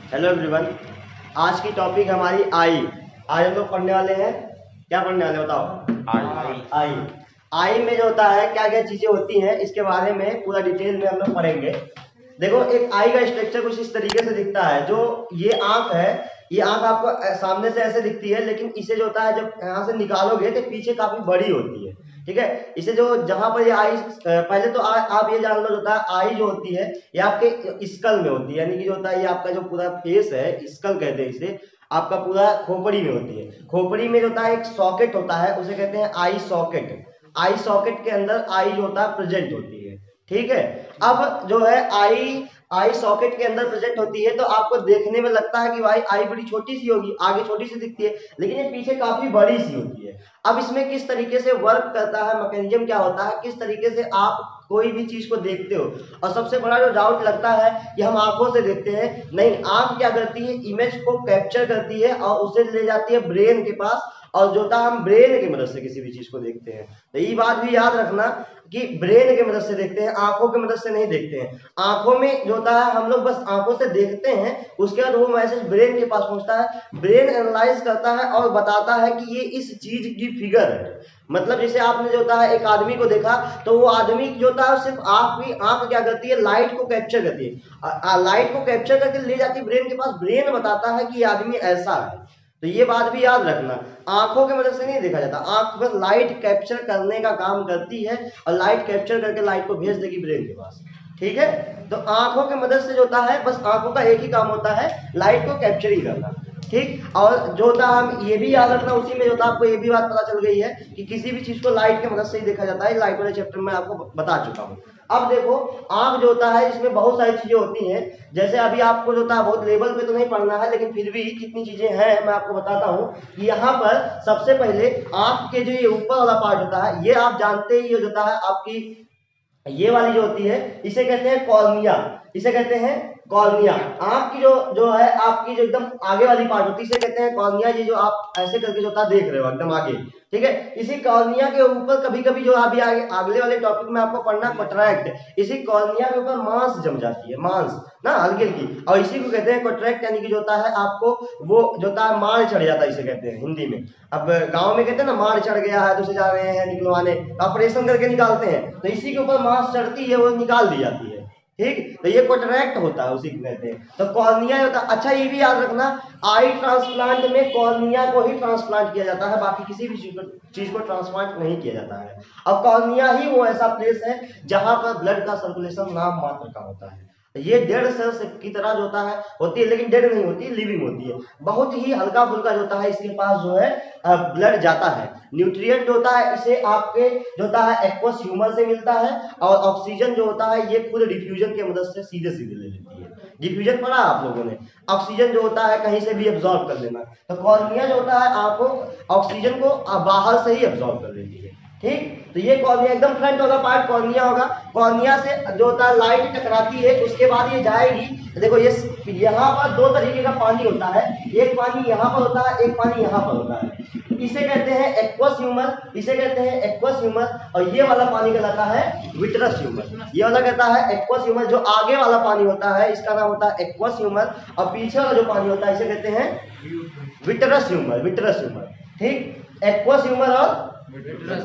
Hello everyone. आज की topic हमारी आई। आज हम लोग पढ़ने वाले हैं, क्या पढ़ने वाले बताओ? आई। आई में जो होता है क्या क्या चीजें होती हैं इसके बारे में पूरा डिटेल में हम लोग पढ़ेंगे। देखो, एक आई का स्ट्रक्चर कुछ इस तरीके से दिखता है। जो ये आंख है, ये आंख आपको सामने से ऐसे दिखती है, लेकिन इसे जो होता है जब यहाँ से निकालोगे तो पीछे काफी बड़ी होती है। ठीक है, इसे जो जहां पर ये आई पहले तो आप ये जान लो, जो होता है आई जो होती है ये आपके स्कल में होती है, यानी कि जो होता है ये आपका जो पूरा फेस है, स्कल कहते हैं इसे, आपका पूरा खोपड़ी में होती है। खोपड़ी में जो होता है एक सॉकेट होता है, उसे कहते हैं आई सॉकेट। आई सॉकेट के अंदर आई जो होता है प्रेजेंट होती है। ठीक है, अब जो है आई आई सॉकेट के अंदर प्रेजेंट होती है, तो आपको देखने में लगता है कि भाई आई बड़ी छोटी सी होगी, आगे छोटी सी दिखती है, लेकिन ये पीछे काफी बड़ी सी होती है। अब इसमें किस तरीके से वर्क करता है, मैकेनिज्म क्या होता है, किस तरीके से आप कोई भी चीज को देखते हो। और सबसे बड़ा जो डाउट लगता है कि हम आंखों से देखते हैं, नहीं, आंख क्या करती है, इमेज को कैप्चर करती है और उसे ले जाती है ब्रेन के पास, और जो होता है हम ब्रेन की मदद से किसी भी चीज को देखते हैं। तो ये बात भी याद रखना कि ब्रेन की मदद से देखते हैं, आंखों की मदद से नहीं देखते हैं। आंखों में जो होता है हम लोग बस आंखों से देखते हैं, उसके बाद वो मैसेज ब्रेन के पास पहुंचता है, ब्रेन एनालाइज करता है और बताता है कि ये इस चीज की फिगर है। मतलब जैसे आपने जो होता है एक आदमी को देखा, तो वो आदमी जो होता है सिर्फ आपकी आंख क्या करती है, लाइट को कैप्चर करती है, लाइट को कैप्चर करके ले जाती है ब्रेन के पास, ब्रेन बताता है कि ये आदमी ऐसा है। तो ये बात भी याद रखना, आंखों की मदद से नहीं देखा जाता, आंख बस लाइट कैप्चर करने का काम करती है और लाइट कैप्चर करके लाइट को भेज देगी ब्रेन के पास। ठीक है, तो आंखों की मदद से जो होता है, बस आंखों का एक ही काम होता है, लाइट को कैप्चरिंग करना। ठीक, और जो होता है हम ये भी याद रखना, उसी में जो होता है आपको ये भी बात पता चल गई है कि किसी भी चीज को लाइट की मदद से ही देखा जाता है। लाइट वाले चैप्टर में आपको बता चुका हूँ। अब देखो, आंख जो होता है इसमें बहुत सारी चीजें होती हैं। जैसे अभी आपको जो होता है बहुत लेवल पे तो नहीं पढ़ना है, लेकिन फिर भी कितनी चीजें हैं मैं आपको बताता हूँ। कि यहाँ पर सबसे पहले आंख के जो ये ऊपर वाला पार्ट होता है, ये आप जानते ही, ये होता है आपकी ये वाली जो होती है इसे कहते हैं कॉर्निया। इसे कहते हैं कॉर्निया। आंख की जो जो है आपकी जो एकदम आगे वाली पार्ट होती है इसे कहते हैं कॉर्निया। ये जो आप ऐसे करके जो होता है देख रहे हो एकदम आगे, ठीक है, इसी कॉर्निया के ऊपर कभी कभी जो अभी आगे अगले वाले टॉपिक में आपको पढ़ना कॉन्ट्रैक्ट, इसी कॉर्निया के ऊपर मांस जम जाती है, मांस ना हल्की हल्की, और इसी को कहते हैं कॉन्ट्रैक्ट, यानी कि जो होता है आपको वो जो होता है मार चढ़ जाता है, इसे कहते हैं हिंदी में। अब गांव में कहते हैं ना मार चढ़ गया है, दूसरे जा रहे हैं निकलवाने, ऑपरेशन करके निकालते हैं, तो इसी के ऊपर मांस चढ़ती है, वो निकाल दी जाती है। ठीक, तो ये कॉन्ट्रैक्ट होता है, उसी को कहते हैं। तो कॉर्निया होता है। अच्छा, ये भी याद रखना, आई ट्रांसप्लांट में कॉर्निया को ही ट्रांसप्लांट किया जाता है, बाकी किसी भी चीज को ट्रांसप्लांट नहीं किया जाता है। अब कॉर्निया ही वो ऐसा प्लेस है जहां पर ब्लड का सर्कुलेशन नाम मात्र का होता है। ये डेड सेल्स की तरह जो होता है होती है, लेकिन डेड नहीं होती, लिविंग होती है। बहुत ही हल्का फुल्का जो होता है इसके पास जो है ब्लड जाता है। न्यूट्रिएंट जो होता है इसे आपके जो होता है एक्वस ह्यूमर से मिलता है, और ऑक्सीजन जो होता है ये खुद डिफ्यूजन की मदद से सीधे सीधे ले लेती है। डिफ्यूजन पढ़ा आप लोगों ने, ऑक्सीजन जो होता है कहीं से भी एब्जॉर्ब कर लेना। तो कॉर्निया जो होता है आपको ऑक्सीजन को बाहर से ही एब्जॉर्ब कर लेती है। ठीक, तो ये कॉर्निया एकदम फ्रंट वाला पार्ट कॉर्निया होगा। कॉर्निया से जो होता है लाइट टकराती है, उसके बाद ये जाएगी। देखो ये यहाँ पर दो तरीके का पानी होता है, एक पानी यहाँ पर होता है, एक पानी यहाँ पर होता है। इसे कहते हैं एक्वस ह्यूमर, इसे कहते हैं एक्वस ह्यूमर, और ये वाला पानी कहलाता है विट्रस ह्यूमर। ये वाला कहता है एक्वस ह्यूमर। जो आगे वाला पानी होता है इसका नाम होता है एक्वस ह्यूमर, और पीछे वाला जो पानी होता है इसे कहते हैं विट्रस ह्यूमर, विट्रस ह्यूमर। ठीक, एक्वस ह्यूमर और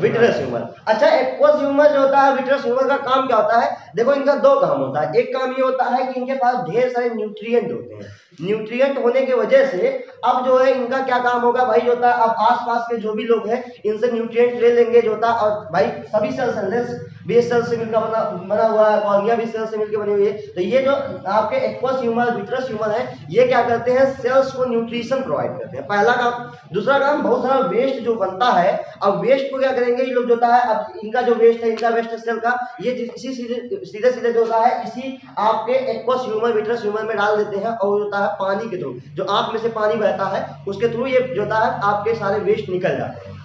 विट्रस ह्यूमर। अच्छा, एक्वस ह्यूमर जो होता है, विट्रस ह्यूमर का काम क्या होता है? देखो, इनका दो काम होता है। एक काम ये होता है कि इनके पास ढेर सारे न्यूट्रिएंट होते हैं। न्यूट्रिएंट होने की वजह से अब जो है इनका क्या काम होगा भाई, जो होता है अब आसपास के जो भी लोग हैं इनसे न्यूट्रिएंट ले लेंगे, जो होता है, और भाई सभी सेल्स बेस सेल से मिलकर बना हुआ है, कॉर्निया भी सेल से मिलकर बनी हुई है। तो ये जो आपके एक्वस ह्यूमर, विट्रस ह्यूमर है, ये क्या करते हैं, सेल्स को न्यूट्रिशन प्रोवाइड करते हैं, पहला काम। दूसरा काम, बहुत सारा वेस्ट जो बनता है, अब वेस्ट को क्या करेंगे ये लोग, जो होता है अब इनका जो वेस्ट है, इनका वेस्ट सेल का, ये इसी सीधे सीधे जो होता है इसी आपके एक्वस ह्यूमर, विट्रस ह्यूमर में डाल देते हैं, और होता है पानी के थ्रू, जो आंख में से पानी बहता है उसके थ्रू ये जो होता है आपके सारे वेस्ट निकल जाते हैं।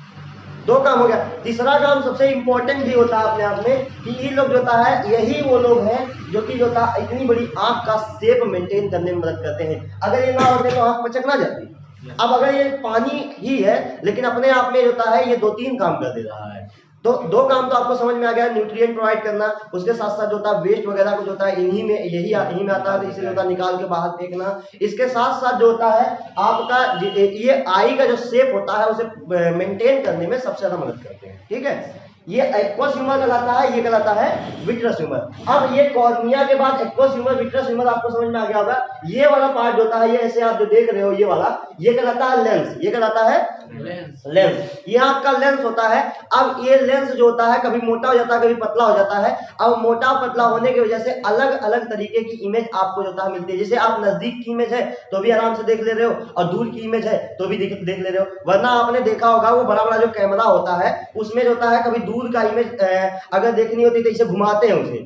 दो काम हो गया। तीसरा काम सबसे इंपॉर्टेंट भी होता है अपने आप में, कि ये लोग जो होता है यही वो लोग हैं जो कि जो होता है इतनी बड़ी आंख का शेप मेंटेन करने में मदद करते हैं। अगर ये ना होते तो आंख पचक ना जाती। अब अगर ये पानी ही है लेकिन अपने आप में जो होता है ये दो तीन काम कर दे रहा है, तो दो काम तो आपको समझ में आ गया, न्यूट्रिएंट प्रोवाइड करना, उसके साथ साथ जो होता है वेस्ट वगैरह को जो होता है यही में आता है, तो इसे जो होता है निकाल के बाहर फेंकना। इसके साथ साथ जो होता है आपका ये आई का जो शेप होता है उसे मेंटेन करने में सबसे ज्यादा मदद करते हैं। ठीक है, ये एक्वस ह्यूमर कहलाता है, ये कहलाता है विट्रस ह्यूमर। अब ये कॉर्निया के बाद एक्वस ह्यूमर, विट्रस ह्यूमर आपको समझ में आ गया होगा। ये वाला पार्ट जो होता है, ये ऐसे आप जो देख रहे हो ये वाला, ये कहलाता है लेंस। ये कहलाता है लेंस, ये आपका लेंस होता है। अब ये लेंस जो होता है कभी मोटा हो जाता है, कभी पतला हो जाता है। अब मोटा पतला होने की वजह से अलग अलग तरीके की इमेज आपको जो होता है मिलती है। जैसे आप नजदीक की इमेज है तो भी आराम से देख ले रहे हो, और दूर की इमेज है तो भी देख ले रहे हो। वरना आपने देखा होगा वो बड़ा बड़ा जो कैमरा होता है उसमें जो होता है कभी दूर का इमेज अगर देखनी होती है तो इसे घुमाते हैं उसे।